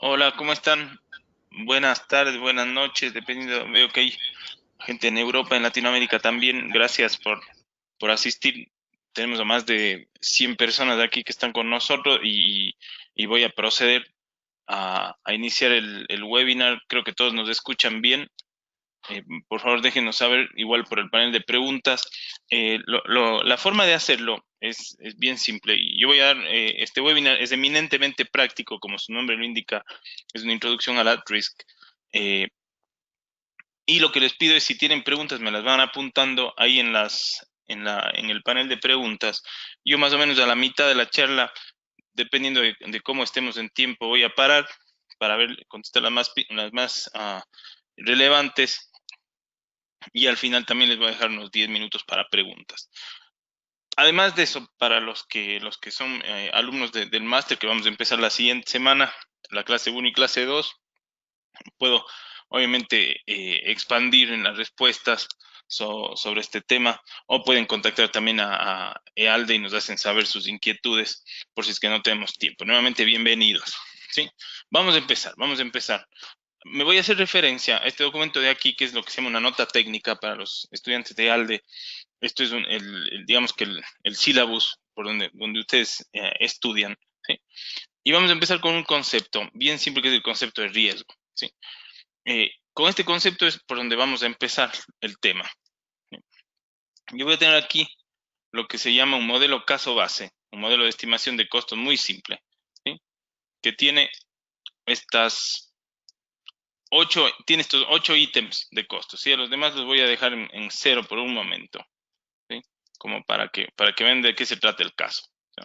Hola, ¿cómo están? Buenas tardes, buenas noches, dependiendo. Veo que hay gente en Europa, en Latinoamérica también. Gracias por asistir. Tenemos a más de 100 personas aquí que están con nosotros y voy a proceder a iniciar el webinar. Creo que todos nos escuchan bien. Por favor, déjenos saber, igual por el panel de preguntas. La forma de hacerlo es bien simple. Yo voy a dar, este webinar es eminentemente práctico, como su nombre lo indica, es una introducción al at-risk. Eh, y lo que les pido es, si tienen preguntas, me las van apuntando ahí en el panel de preguntas. Yo más o menos a la mitad de la charla, dependiendo de cómo estemos en tiempo, voy a parar para ver, contestar las más relevantes, y al final también les voy a dejar unos 10 minutos para preguntas. Además de eso, para los que son alumnos del máster, que vamos a empezar la siguiente semana, la clase 1 y clase 2, puedo obviamente expandir en las respuestas sobre este tema, o pueden contactar también a EALDE y nos hacen saber sus inquietudes por si es que no tenemos tiempo. Nuevamente, bienvenidos. ¿Sí? Vamos a empezar. Me voy a hacer referencia a este documento de aquí, que es lo que se llama una nota técnica para los estudiantes de ALDE. Esto es digamos que el sílabus por donde ustedes estudian. ¿Sí? Y vamos a empezar con un concepto bien simple, que es el concepto de riesgo. ¿Sí? Con este concepto es por donde vamos a empezar el tema. ¿Sí? Yo voy a tener aquí lo que se llama un modelo caso base, un modelo de estimación de costos muy simple, ¿sí? Que tiene estos 8 ítems de costos, ¿sí? A los demás los voy a dejar en cero por un momento, ¿sí? Como para que vean de qué se trata el caso, ¿sí?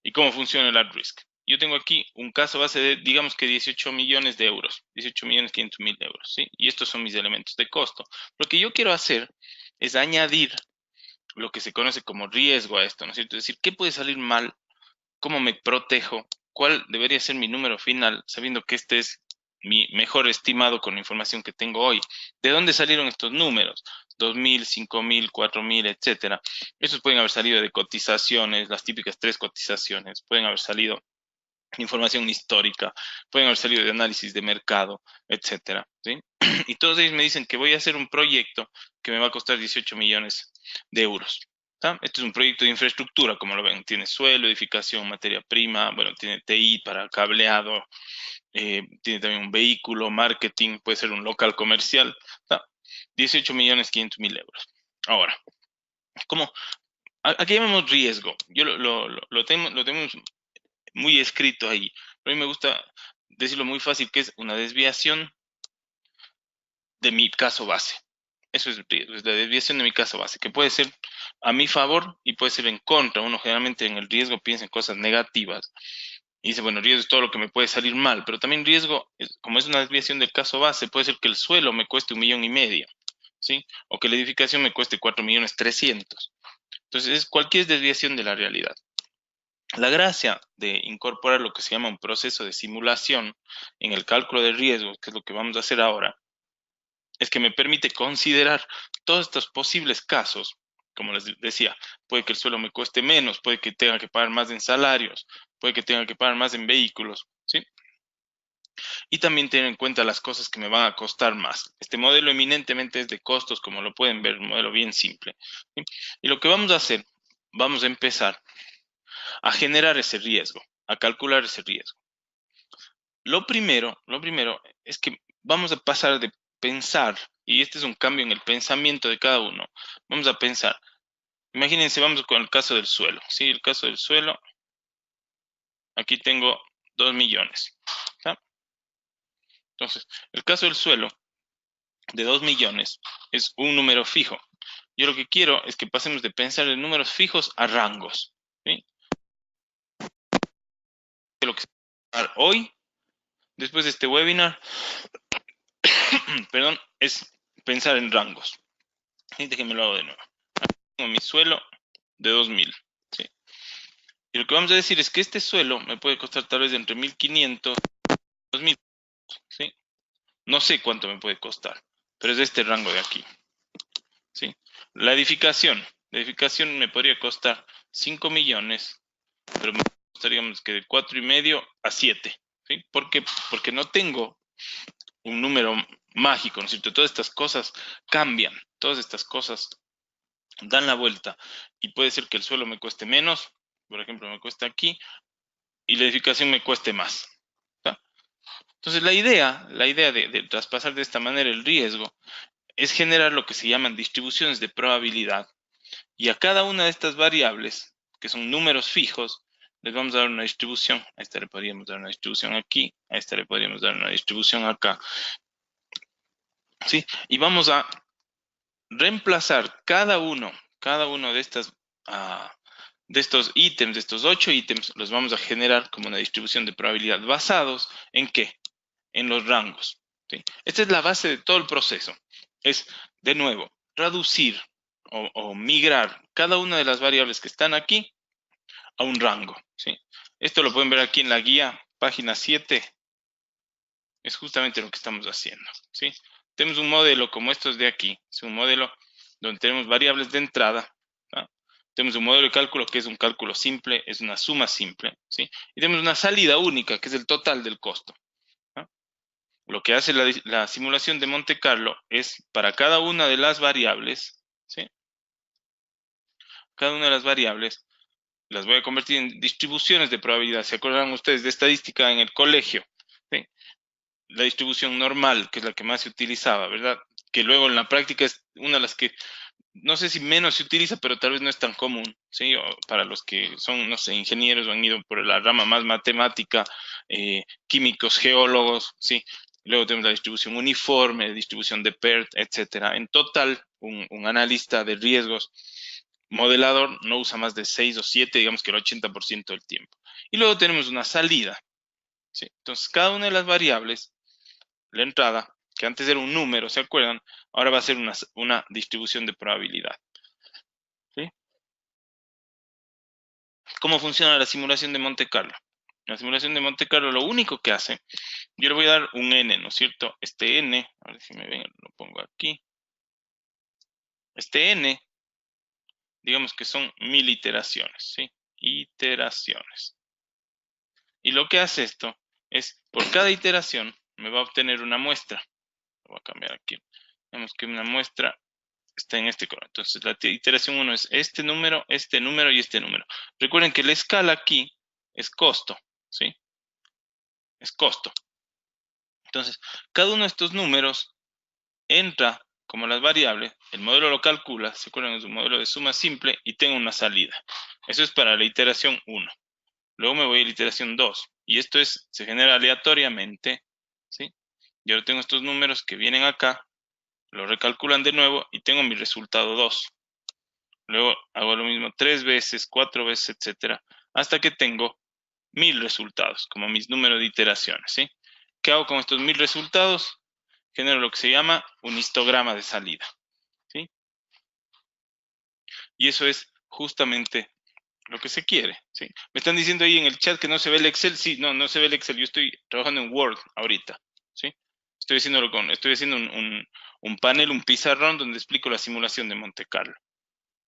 Y cómo funciona el at-risk. Yo tengo aquí un caso base de, digamos que 18 millones de euros, 18 millones 500 mil euros, ¿sí? Y estos son mis elementos de costo. Lo que yo quiero hacer es añadir lo que se conoce como riesgo a esto, ¿no es cierto? Es decir, ¿qué puede salir mal? ¿Cómo me protejo? ¿Cuál debería ser mi número final, sabiendo que este es mi mejor estimado con la información que tengo hoy? ¿De dónde salieron estos números? 2.000, 5.000, 4.000, etcétera. Esos pueden haber salido de cotizaciones, las típicas 3 cotizaciones, pueden haber salido de información histórica, pueden haber salido de análisis de mercado, etcétera, ¿sí? Y todos ellos me dicen que voy a hacer un proyecto que me va a costar 18 millones de euros. ¿Tá? Este es un proyecto de infraestructura, como lo ven. Tiene suelo, edificación, materia prima, bueno, tiene TI para cableado, tiene también un vehículo, marketing, puede ser un local comercial. ¿Tá? 18 millones 500 mil euros. Ahora, ¿cómo? Aquí llamamos riesgo. Yo lo tenemos muy escrito ahí. Pero a mí me gusta decirlo muy fácil, que es una desviación de mi caso base. Eso es riesgo, es la desviación de mi caso base, que puede ser a mi favor y puede ser en contra. Uno generalmente en el riesgo piensa en cosas negativas y dice, bueno, riesgo es todo lo que me puede salir mal, pero también riesgo, como es una desviación del caso base, puede ser que el suelo me cueste 1,5 millones, ¿sí? O que la edificación me cueste 4,300,000. Entonces, es cualquier desviación de la realidad. La gracia de incorporar lo que se llama un proceso de simulación en el cálculo de riesgos, que es lo que vamos a hacer ahora, es que me permite considerar todos estos posibles casos. Como les decía, puede que el suelo me cueste menos, puede que tenga que pagar más en salarios, puede que tenga que pagar más en vehículos, ¿sí? Y también tener en cuenta las cosas que me van a costar más. Este modelo eminentemente es de costos, como lo pueden ver, un modelo bien simple, ¿sí? Y lo que vamos a hacer, vamos a empezar a generar ese riesgo, a calcular ese riesgo. Lo primero es que vamos a pasar de pensar, y este es un cambio en el pensamiento de cada uno. Vamos a pensar, imagínense, vamos con el caso del suelo, ¿sí? El caso del suelo, aquí tengo 2 millones, ¿tá? Entonces, el caso del suelo de 2 millones es un número fijo. Yo lo que quiero es que pasemos de pensar en números fijos a rangos, ¿sí? Lo que se va a dar hoy, después de este webinar, perdón, es pensar en rangos. ¿Sí? Déjenme lo hago de nuevo. Tengo mi suelo de 2.000, ¿sí? Y lo que vamos a decir es que este suelo me puede costar tal vez entre 1,500 y 2.000, ¿sí? No sé cuánto me puede costar, pero es de este rango de aquí, ¿sí? La edificación me podría costar 5 millones, pero me costaría, digamos, que de 4,5 a 7. ¿sí? ¿Por qué? Porque no tengo un número mágico, ¿no es cierto? Todas estas cosas cambian, todas estas cosas dan la vuelta y puede ser que el suelo me cueste menos, por ejemplo, me cuesta aquí, y la edificación me cueste más. ¿Tá? Entonces, la idea de traspasar de esta manera el riesgo es generar lo que se llaman distribuciones de probabilidad. Y a cada una de estas variables, que son números fijos, les vamos a dar una distribución. A esta le podríamos dar una distribución aquí, a esta le podríamos dar una distribución acá. ¿Sí? Y vamos a reemplazar cada uno de de estos ítems, de estos 8 ítems, los vamos a generar como una distribución de probabilidad basados en ¿qué? En los rangos. ¿Sí? Esta es la base de todo el proceso. Es, de nuevo, reducir o migrar cada una de las variables que están aquí a un rango. ¿Sí? Esto lo pueden ver aquí en la guía, página 7. Es justamente lo que estamos haciendo. ¿Sí? Tenemos un modelo como estos de aquí. Es un modelo donde tenemos variables de entrada. ¿tá? Tenemos un modelo de cálculo que es un cálculo simple, es una suma simple. ¿sí? Y tenemos una salida única, que es el total del costo. ¿tá? Lo que hace la simulación de Monte Carlo es para cada una de las variables, ¿sí? Cada una de las variables las voy a convertir en distribuciones de probabilidad. ¿Se acuerdan ustedes de estadística en el colegio? ¿sí? La distribución normal, que es la que más se utilizaba, ¿verdad? Que luego en la práctica es una de las que, no sé si menos se utiliza, pero tal vez no es tan común, ¿sí? O para los que son, no sé, ingenieros o han ido por la rama más matemática, químicos, geólogos, ¿sí? Luego tenemos la distribución uniforme, distribución de PERT, etcétera. En total, un analista de riesgos modelador no usa más de 6 o 7, digamos que el 80% del tiempo. Y luego tenemos una salida, ¿sí? Entonces, cada una de las variables, la entrada, que antes era un número, ¿se acuerdan? Ahora va a ser una distribución de probabilidad. ¿sí? ¿Cómo funciona la simulación de Monte Carlo? La simulación de Monte Carlo lo único que hace, yo le voy a dar un n, ¿no es cierto? Este n, a ver si me ven, lo pongo aquí. Este n, digamos que son 1000 iteraciones, ¿sí? Iteraciones. Y lo que hace esto es, por cada iteración, me va a obtener una muestra. Lo voy a cambiar aquí. Vemos que una muestra está en este color. Entonces, la iteración 1 es este número y este número. Recuerden que la escala aquí es costo, ¿sí? Es costo. Entonces, cada uno de estos números entra como las variables, el modelo lo calcula, se acuerdan, es un modelo de suma simple y tengo una salida. Eso es para la iteración 1. Luego me voy a la iteración 2 y esto se genera aleatoriamente, ¿sí? Y ahora tengo estos números que vienen acá, lo recalculan de nuevo y tengo mi resultado 2. Luego hago lo mismo 3 veces, 4 veces, etcétera, hasta que tengo 1000 resultados, como mis números de iteraciones, ¿sí? ¿Qué hago con estos 1000 resultados? Genero lo que se llama un histograma de salida, ¿sí? Y eso es justamente lo que se quiere, ¿sí? Me están diciendo ahí en el chat que no se ve el Excel. Sí, no se ve el Excel. Yo estoy trabajando en Word ahorita, ¿sí? Estoy haciendo un panel, un pizarrón donde explico la simulación de Monte Carlo.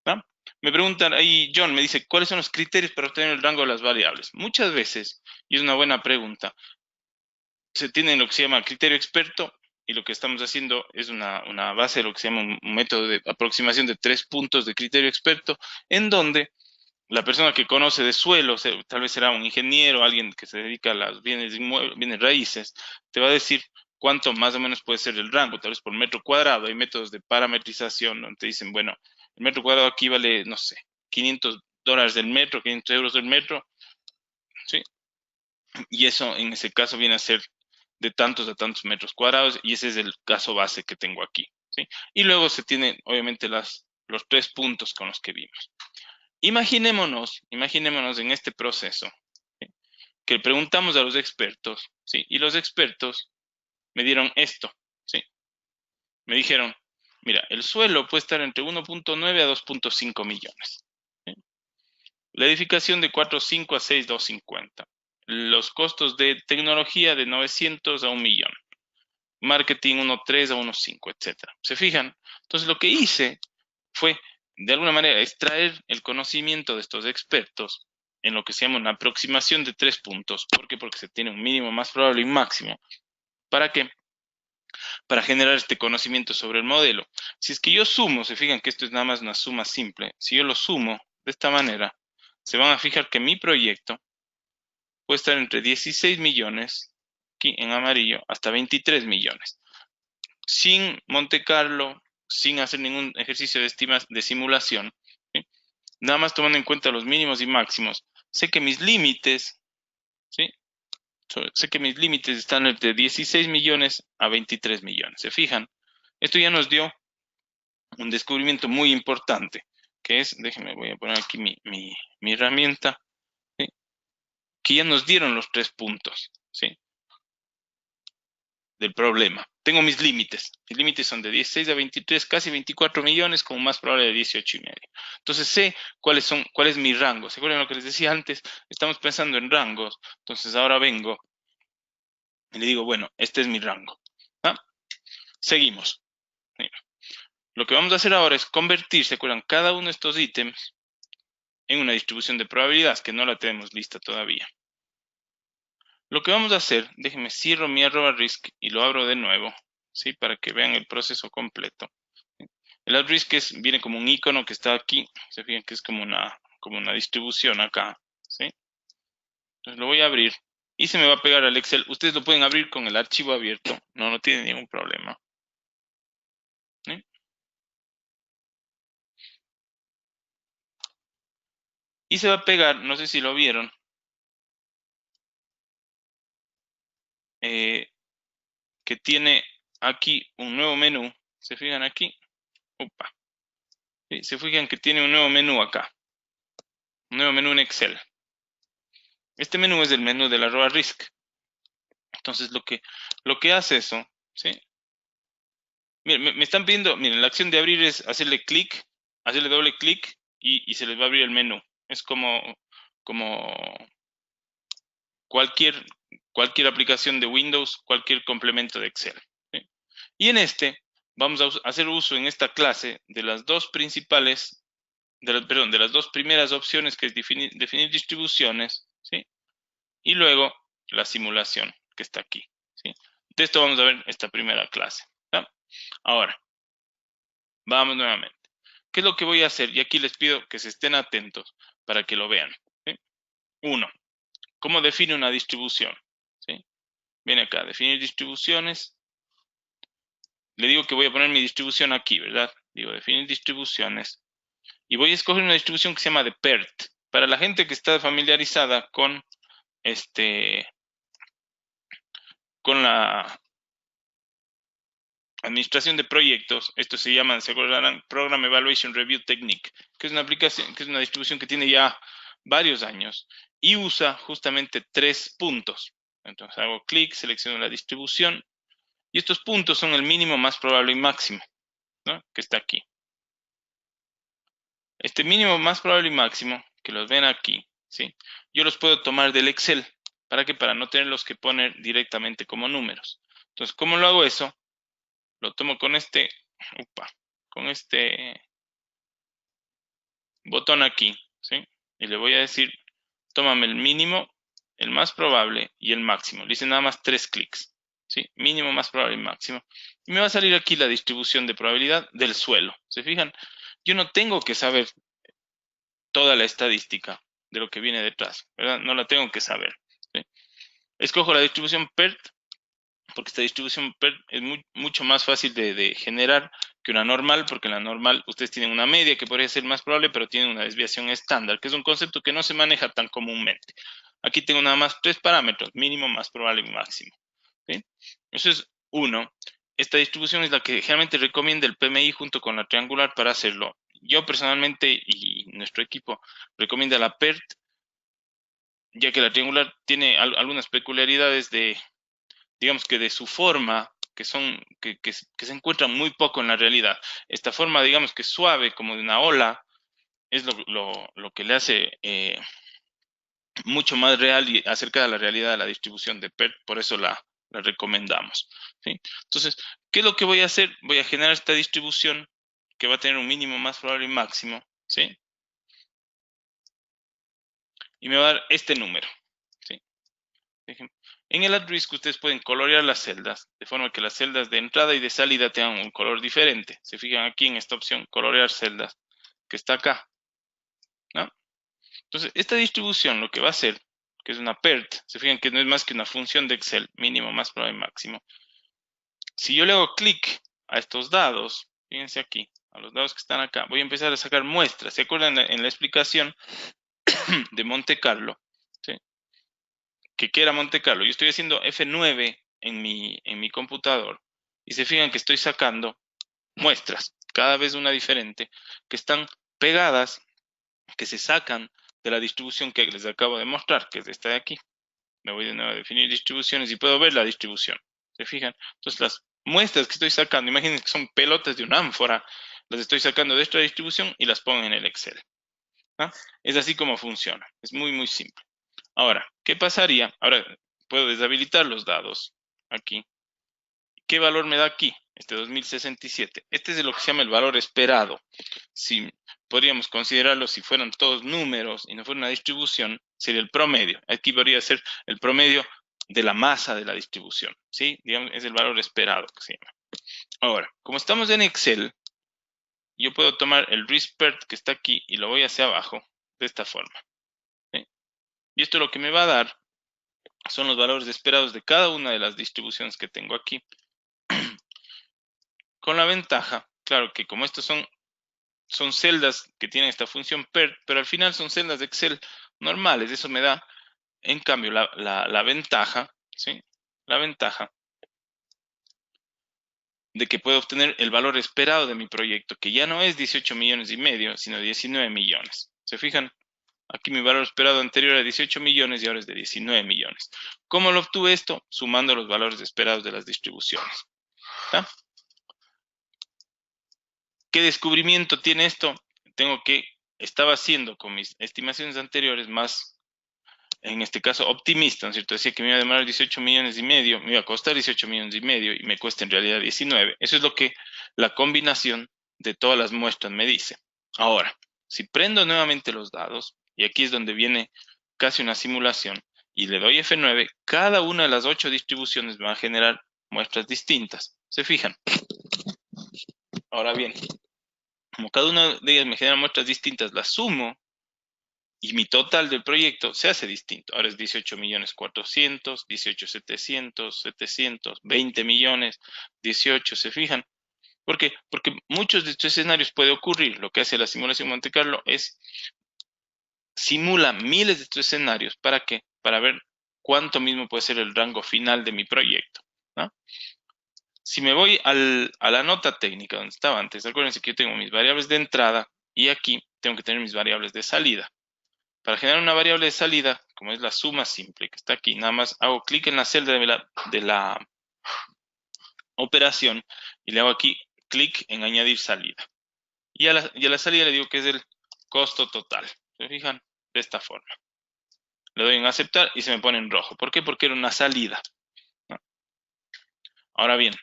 ¿va? Me preguntan ahí, John, me dice, ¿cuáles son los criterios para obtener el rango de las variables? Muchas veces, y es una buena pregunta, se tiene lo que se llama criterio experto y lo que estamos haciendo es una base de lo que se llama un método de aproximación de 3 puntos de criterio experto, en donde la persona que conoce de suelo, tal vez será un ingeniero, alguien que se dedica a los bienes raíces, te va a decir cuánto más o menos puede ser el rango, tal vez por metro cuadrado. Hay métodos de parametrización donde te dicen, bueno, el metro cuadrado aquí vale, no sé, $500 del metro, 500 euros del metro, ¿sí? Y eso en ese caso viene a ser de tantos a tantos metros cuadrados y ese es el caso base que tengo aquí, ¿sí? Y luego se tienen obviamente los 3 puntos con los que vimos. Imaginémonos en este proceso, ¿sí? Que preguntamos a los expertos, ¿sí? Y los expertos me dieron esto, ¿sí? Me dijeron, mira, el suelo puede estar entre 1.9 a 2.5 millones. ¿sí? La edificación de 4.5 a 6.250. Los costos de tecnología de 900 a 1 millón. Marketing 1.3 a 1.5, etc. ¿Se fijan? Entonces lo que hice fue, de alguna manera, extraer el conocimiento de estos expertos en lo que se llama una aproximación de 3 puntos. ¿Por qué? Porque se tiene un mínimo más probable y un máximo. ¿Para qué? Para generar este conocimiento sobre el modelo. Si es que yo sumo, se fijan que esto es nada más una suma simple. Si yo lo sumo de esta manera, se van a fijar que mi proyecto puede estar entre 16 millones, aquí en amarillo, hasta 23 millones. Sin Monte Carlo, sin hacer ningún ejercicio de simulación, ¿sí? Nada más tomando en cuenta los mínimos y máximos. Sé que mis límites, ¿sí? Sé que mis límites están entre 16 millones a 23 millones. ¿Se fijan? Esto ya nos dio un descubrimiento muy importante, que es, déjenme, voy a poner aquí mi herramienta, ¿sí? Que ya nos dieron los 3 puntos, ¿sí? Del problema. Tengo mis límites. Mis límites son de 16 a 23, casi 24 millones, con más probable de 18 y medio. Entonces sé cuál es mi rango. ¿Se acuerdan lo que les decía antes? Estamos pensando en rangos. Entonces ahora vengo y le digo, bueno, este es mi rango. ¿Ah? Seguimos. Mira. Lo que vamos a hacer ahora es convertir, ¿se acuerdan? Cada uno de estos ítems en una distribución de probabilidades, que no la tenemos lista todavía. Lo que vamos a hacer, déjenme cierro mi @risk y lo abro de nuevo, ¿sí? Para que vean el proceso completo. El @risk viene como un icono que está aquí, se fijan que es como una distribución acá, ¿sí? Entonces lo voy a abrir y se me va a pegar al Excel. Ustedes lo pueden abrir con el archivo abierto, no tiene ningún problema. ¿Sí? Y se va a pegar, no sé si lo vieron, que tiene aquí un nuevo menú. ¿Se fijan aquí? Opa. ¿Sí? Se fijan que tiene un nuevo menú acá. Un nuevo menú en Excel. Este menú es el menú del @risk. Entonces lo que hace eso, ¿sí? Miren, me están pidiendo, miren, la acción de abrir es hacerle clic, hacerle doble clic y se les va a abrir el menú. Es como cualquier aplicación de Windows, cualquier complemento de Excel, ¿sí? Y en este vamos a hacer uso en esta clase de las dos principales, de las dos primeras opciones, que es definir distribuciones, ¿sí? Y luego la simulación que está aquí, ¿sí? De esto vamos a ver esta primera clase, ¿sí? Ahora, vamos nuevamente. ¿Qué es lo que voy a hacer? Y aquí les pido que se estén atentos para que lo vean, ¿sí? Uno, ¿cómo define una distribución? ¿Sí? Viene acá, definir distribuciones. Le digo que voy a poner mi distribución aquí, ¿verdad? Digo, definir distribuciones. Y voy a escoger una distribución que se llama de PERT. Para la gente que está familiarizada con con la administración de proyectos, esto se llama, se acordarán, Program Evaluation Review Technique, que es una aplicación, que es una distribución que tiene ya varios años y usa justamente 3 puntos. Entonces hago clic, selecciono la distribución y estos puntos son el mínimo, más probable y máximo, ¿no? Que está aquí. Este mínimo, más probable y máximo, que los ven aquí, ¿sí? Yo los puedo tomar del Excel. ¿Para qué? Para no tenerlos que poner directamente como números. Entonces, ¿cómo lo hago eso? Lo tomo con con este botón aquí, ¿sí? Y le voy a decir, tómame el mínimo, el más probable y el máximo. Le hice nada más 3 clics, ¿sí? Mínimo, más probable y máximo. Y me va a salir aquí la distribución de probabilidad del suelo. ¿Se fijan? Yo no tengo que saber toda la estadística de lo que viene detrás, ¿verdad? No la tengo que saber, ¿sí? Escojo la distribución PERT, porque esta distribución PERT es mucho más fácil de generar que una normal, porque en la normal ustedes tienen una media que podría ser más probable, pero tienen una desviación estándar, que es un concepto que no se maneja tan comúnmente. Aquí tengo nada más 3 parámetros, mínimo, más probable y máximo, ¿sí? Eso es uno. Esta distribución es la que generalmente recomienda el PMI junto con la triangular para hacerlo. Yo personalmente y nuestro equipo recomienda la PERT, ya que la triangular tiene algunas peculiaridades digamos que de su forma, que se encuentran muy poco en la realidad. Esta forma, digamos que suave, como de una ola, es lo que le hace mucho más real y acerca de la realidad de la distribución de PERT, por eso la recomendamos, ¿sí? Entonces, ¿qué es lo que voy a hacer? Voy a generar esta distribución que va a tener un mínimo, más probable y máximo, ¿sí? y me va a dar este número. ¿Sí? En el at-risk ustedes pueden colorear las celdas, de forma que las celdas de entrada y de salida tengan un color diferente. Se fijan aquí en esta opción, colorear celdas, que está acá, ¿no? Entonces, esta distribución lo que va a hacer, que es una PERT, se fijan que no es más que una función de Excel, mínimo, más probable, máximo. Si yo le hago clic a estos dados, fíjense aquí, a los dados que están acá, voy a empezar a sacar muestras. ¿Se acuerdan en la explicación de Monte Carlo? ¿Sí? ¿Qué era Monte Carlo? Yo estoy haciendo F9 en mi computador y se fijan que estoy sacando muestras, cada vez una diferente, que están pegadas, que se sacan de la distribución que les acabo de mostrar, que es esta de aquí. Me voy de nuevo a definir distribuciones y puedo ver la distribución. ¿Se fijan? Entonces las muestras que estoy sacando, imaginen que son pelotas de una ánfora, las estoy sacando de esta distribución y las pongo en el Excel. ¿Ah? Es así como funciona. Es muy, muy simple. Ahora, ¿qué pasaría? Ahora puedo deshabilitar los dados aquí. ¿Qué valor me da aquí? Este 2067. Este es lo que se llama el valor esperado. Si podríamos considerarlo, si fueran todos números y no fuera una distribución, sería el promedio. Aquí podría ser el promedio de la masa de la distribución. ¿Sí? Digamos, es el valor esperado que se llama. Ahora, como estamos en Excel, yo puedo tomar el risk-PERT que está aquí y lo voy hacia abajo de esta forma. ¿Sí? Y esto lo que me va a dar son los valores esperados de cada una de las distribuciones que tengo aquí. Con la ventaja, claro que como estos son celdas que tienen esta función PERT, pero al final son celdas de Excel normales. Eso me da, en cambio, la ventaja, ¿sí? La ventaja de que puedo obtener el valor esperado de mi proyecto, que ya no es 18 millones y medio, sino 19 millones. ¿Se fijan? Aquí mi valor esperado anterior era 18 millones y ahora es de 19 millones. ¿Cómo lo obtuve esto? Sumando los valores esperados de las distribuciones. ¿Está? ¿Qué descubrimiento tiene esto? Estaba haciendo con mis estimaciones anteriores más, en este caso, optimista, ¿no es cierto? Decía que me iba a demorar 18 millones y medio, me iba a costar 18 millones y medio y me cuesta en realidad 19. Eso es lo que la combinación de todas las muestras me dice. Ahora, si prendo nuevamente los dados, y aquí es donde viene casi una simulación, y le doy F9, cada una de las 8 distribuciones me va a generar muestras distintas. ¿Se fijan? Ahora bien, como cada una de ellas me genera muestras distintas, las sumo y mi total del proyecto se hace distinto. Ahora es 18.400.000, 18.700.000, 700, 20 millones, 18, ¿se fijan? ¿Por qué? Porque muchos de estos escenarios puede ocurrir. Lo que hace la simulación Monte Carlo es simula miles de estos escenarios. ¿Para qué? Para ver cuánto mismo puede ser el rango final de mi proyecto, ¿no? Si me voy a la nota técnica donde estaba antes, acuérdense que yo tengo mis variables de entrada y aquí tengo que tener mis variables de salida. Para generar una variable de salida, como es la suma simple que está aquí, nada más hago clic en la celda de la operación y le hago aquí clic en añadir salida. Y a la salida le digo que es el costo total. ¿Se fijan? De esta forma. Le doy en aceptar y se me pone en rojo. ¿Por qué? Porque era una salida, ¿no? Ahora bien,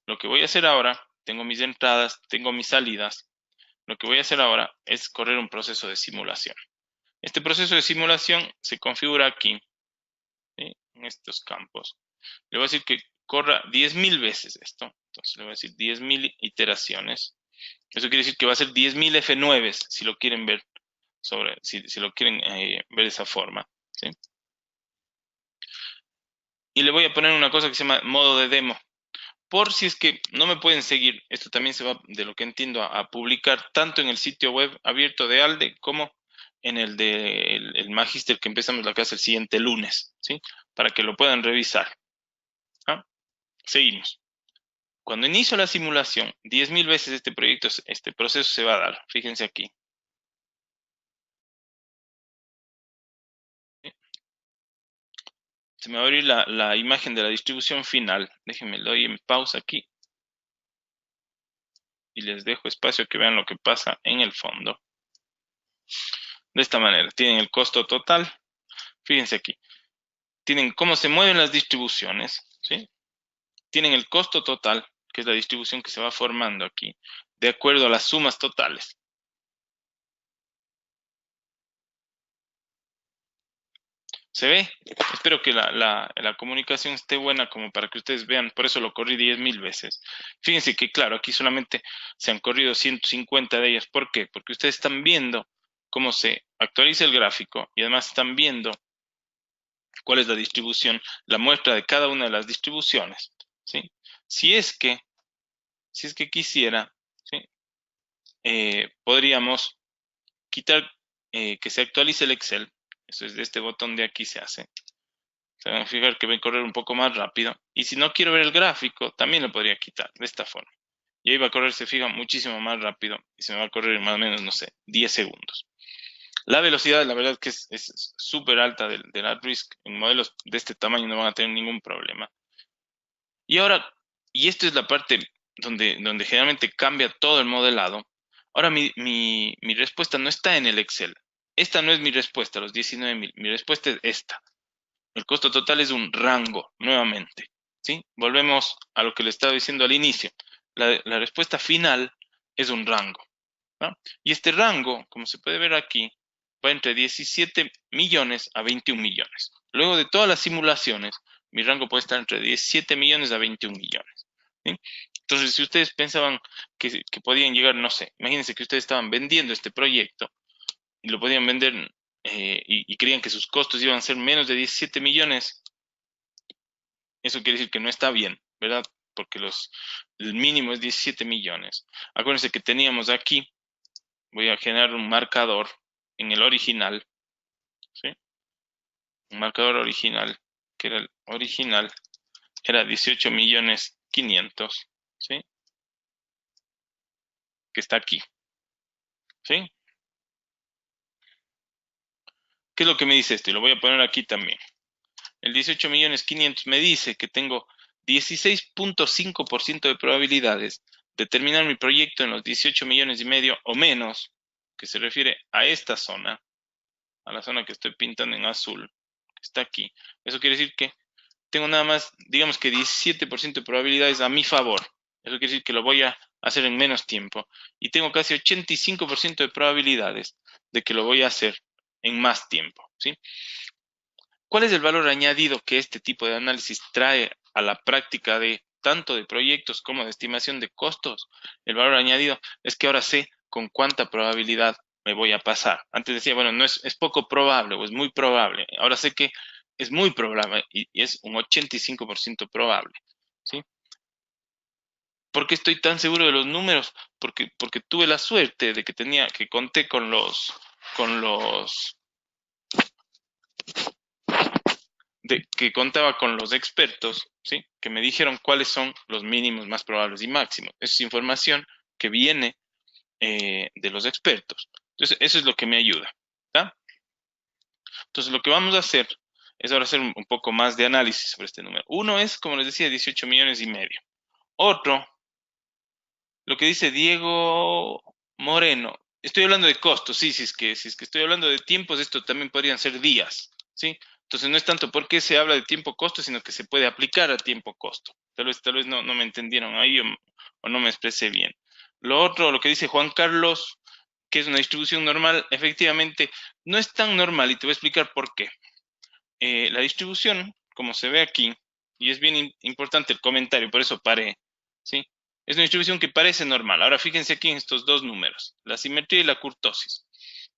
lo que voy a hacer ahora, tengo mis entradas, tengo mis salidas. Lo que voy a hacer ahora es correr un proceso de simulación. Este proceso de simulación se configura aquí, ¿sí? En estos campos. Le voy a decir que corra 10.000 veces esto. Entonces le voy a decir 10.000 iteraciones. Eso quiere decir que va a ser 10.000 F9 si lo quieren ver si lo quieren ver de esa forma, ¿sí? Y le voy a poner una cosa que se llama modo de demo. Por si es que no me pueden seguir, esto también se va, de lo que entiendo, a publicar tanto en el sitio web abierto de ALDE como en el de el Magister que empezamos la clase el siguiente lunes, ¿sí? Para que lo puedan revisar. ¿Ah? Seguimos. Cuando inicio la simulación, 10.000 veces este proceso se va a dar. Fíjense aquí. Se me va a abrir la imagen de la distribución final. Déjenme, le doy en pausa aquí. Y les dejo espacio que vean lo que pasa en el fondo. De esta manera, tienen el costo total. Fíjense aquí. Tienen cómo se mueven las distribuciones, ¿sí? Tienen el costo total, que es la distribución que se va formando aquí, de acuerdo a las sumas totales. ¿Se ve? Espero que la comunicación esté buena como para que ustedes vean. Por eso lo corrí 10.000 veces. Fíjense que, claro, aquí solamente se han corrido 150 de ellas. ¿Por qué? Porque ustedes están viendo cómo se actualiza el gráfico y además están viendo cuál es la distribución, la muestra de cada una de las distribuciones. ¿Sí? Si es que, si es que quisiera, ¿sí? Podríamos quitar que se actualice el Excel. Eso es de este botón de aquí se hace. Se van a fijar que va a correr un poco más rápido. Y si no quiero ver el gráfico, también lo podría quitar de esta forma. Y ahí va a correr, se fija, muchísimo más rápido. Y se me va a correr más o menos, no sé, 10 segundos. La velocidad, la verdad que es súper alta del AdRisk. En modelos de este tamaño no van a tener ningún problema. Y ahora, y esto es la parte donde generalmente cambia todo el modelado. Ahora mi respuesta no está en el Excel. Esta no es mi respuesta, los 19.000. Mi respuesta es esta. El costo total es un rango, nuevamente. ¿Sí? Volvemos a lo que le estaba diciendo al inicio. La respuesta final es un rango, ¿no? Y este rango, como se puede ver aquí, va entre 17 millones a 21 millones. Luego de todas las simulaciones, mi rango puede estar entre 17 millones a 21 millones. ¿Sí? Entonces, si ustedes pensaban que podían llegar, no sé, imagínense que ustedes estaban vendiendo este proyecto y lo podían vender y creían que sus costos iban a ser menos de 17 millones, eso quiere decir que no está bien, ¿verdad? Porque el mínimo es 17 millones. Acuérdense que teníamos aquí, voy a generar un marcador en el original, ¿sí? Un marcador original, que era el original, era 18 millones 500, ¿sí? Que está aquí, ¿sí? ¿Qué es lo que me dice esto? Y lo voy a poner aquí también. El 18 millones 500 me dice que tengo 16.5% de probabilidades de terminar mi proyecto en los 18 millones y medio o menos, que se refiere a esta zona, a la zona que estoy pintando en azul, que está aquí. Eso quiere decir que tengo nada más, digamos que 17% de probabilidades a mi favor. Eso quiere decir que lo voy a hacer en menos tiempo. Y tengo casi 85% de probabilidades de que lo voy a hacer en más tiempo, ¿sí? ¿Cuál es el valor añadido que este tipo de análisis trae a la práctica de tanto de proyectos como de estimación de costos? El valor añadido es que ahora sé con cuánta probabilidad me voy a pasar. Antes decía, bueno, no es poco probable o es muy probable. Ahora sé que es muy probable y es un 85% probable. ¿Sí? ¿Por qué estoy tan seguro de los números? Porque tuve la suerte de que conté con los que contaba con los expertos, ¿sí? Que me dijeron cuáles son los mínimos más probables y máximos. Esa es información que viene de los expertos. Entonces, eso es lo que me ayuda. ¿Tá? Entonces, lo que vamos a hacer es ahora hacer un poco más de análisis sobre este número. Uno es, como les decía, 18 millones y medio. Otro, lo que dice Diego Moreno. Estoy hablando de costos, sí, si es que estoy hablando de tiempos, esto también podrían ser días, ¿sí? Entonces no es tanto por qué se habla de tiempo-costo, sino que se puede aplicar a tiempo-costo. Tal vez no me entendieron ahí o no me expresé bien. Lo otro, lo que dice Juan Carlos, que es una distribución normal, efectivamente no es tan normal y te voy a explicar por qué. La distribución, como se ve aquí, y es bien importante el comentario, por eso paré, ¿sí? Es una distribución que parece normal. Ahora fíjense aquí en estos dos números, la simetría y la kurtosis.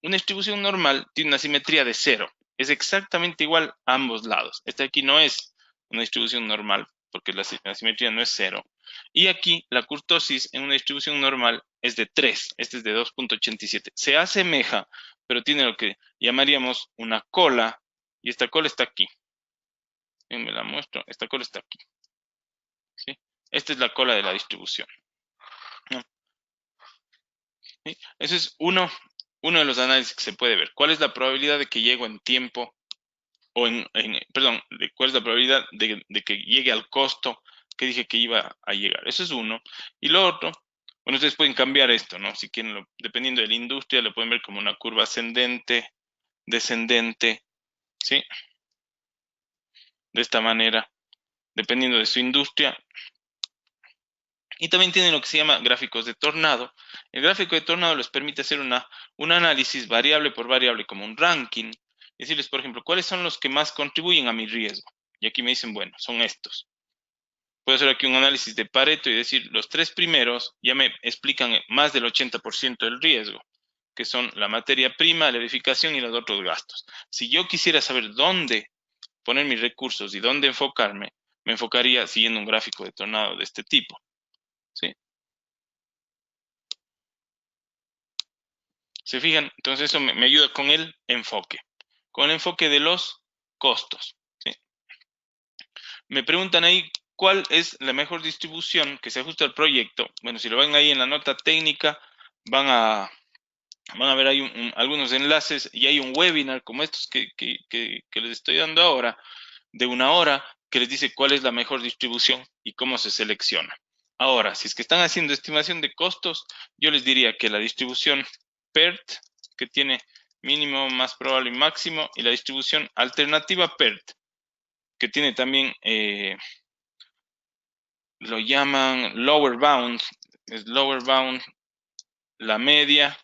Una distribución normal tiene una simetría de 0. Es exactamente igual a ambos lados. Esta aquí no es una distribución normal, porque la simetría no es 0. Y aquí la kurtosis en una distribución normal es de 3. Este es de 2.87. Se asemeja, pero tiene lo que llamaríamos una cola, y esta cola está aquí. Me la muestro. Esta cola está aquí. ¿Sí? Esta es la cola de la distribución. ¿No? ¿Sí? Ese es uno de los análisis que se puede ver. ¿Cuál es la probabilidad de que llegue en tiempo perdón, cuál es la probabilidad de que llegue al costo que dije que iba a llegar? Eso es uno. Y lo otro, bueno, ustedes pueden cambiar esto, ¿no? Si quieren, dependiendo de la industria, lo pueden ver como una curva ascendente, descendente, ¿sí? De esta manera, dependiendo de su industria. Y también tienen lo que se llama gráficos de tornado. El gráfico de tornado les permite hacer un análisis variable por variable como un ranking decirles, por ejemplo, ¿cuáles son los que más contribuyen a mi riesgo? Y aquí me dicen, bueno, son estos. Puedo hacer aquí un análisis de Pareto y decir, los tres primeros ya me explican más del 80% del riesgo, que son la materia prima, la edificación y los otros gastos. Si yo quisiera saber dónde poner mis recursos y dónde enfocarme, me enfocaría siguiendo un gráfico de tornado de este tipo. ¿Sí? ¿Se fijan? Entonces eso me ayuda con el enfoque de los costos. ¿Sí? Me preguntan ahí cuál es la mejor distribución que se ajusta al proyecto. Bueno, si lo ven ahí en la nota técnica, van a ver ahí algunos enlaces y hay un webinar como estos que les estoy dando ahora, de 1 hora, que les dice cuál es la mejor distribución y cómo se selecciona. Ahora, si es que están haciendo estimación de costos, yo les diría que la distribución PERT, que tiene mínimo, más probable y máximo, y la distribución alternativa PERT, que tiene también, lo llaman lower bound, es lower bound, la media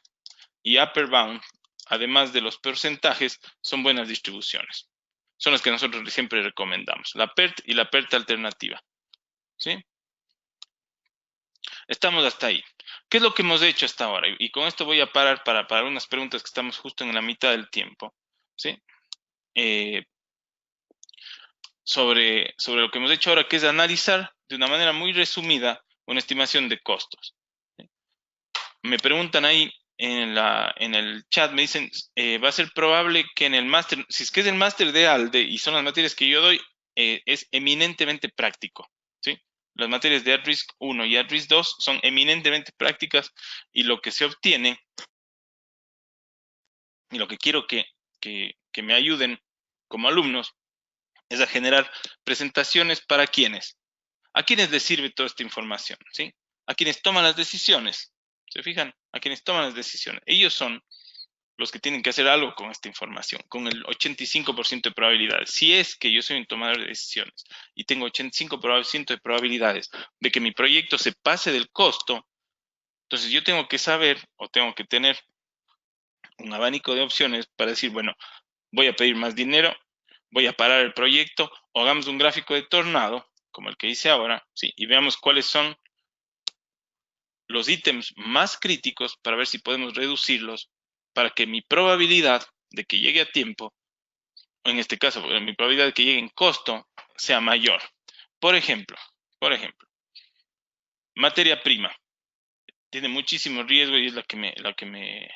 y upper bound, además de los porcentajes, son buenas distribuciones. Son las que nosotros siempre recomendamos, la PERT y la PERT alternativa. ¿Sí? Estamos hasta ahí. ¿Qué es lo que hemos hecho hasta ahora? Y con esto voy a parar para unas preguntas que estamos justo en la mitad del tiempo. ¿Sí? Sobre lo que hemos hecho ahora, que es analizar de una manera muy resumida una estimación de costos. ¿Sí? Me preguntan ahí en el chat, me dicen, va a ser probable que en el máster, si es que es el máster de ALDE y son las materias que yo doy, es eminentemente práctico. ¿Sí? Las materias de At-Risk 1 y At-Risk 2 son eminentemente prácticas y lo que se obtiene y lo que quiero que me ayuden como alumnos es a generar presentaciones para quienes. ¿A quiénes les sirve toda esta información? ¿Sí? A quienes toman las decisiones. ¿Se fijan? A quienes toman las decisiones. Ellos son los que tienen que hacer algo con esta información, con el 85% de probabilidades. Si es que yo soy un tomador de decisiones y tengo 85% de probabilidades de que mi proyecto se pase del costo, entonces yo tengo que saber o tengo que tener un abanico de opciones para decir, bueno, voy a pedir más dinero, voy a parar el proyecto o hagamos un gráfico de tornado, como el que hice ahora, ¿sí? Y veamos cuáles son los ítems más críticos para ver si podemos reducirlos para que mi probabilidad de que llegue a tiempo, o en este caso, mi probabilidad de que llegue en costo, sea mayor. Por ejemplo, materia prima. Tiene muchísimo riesgo y es la que me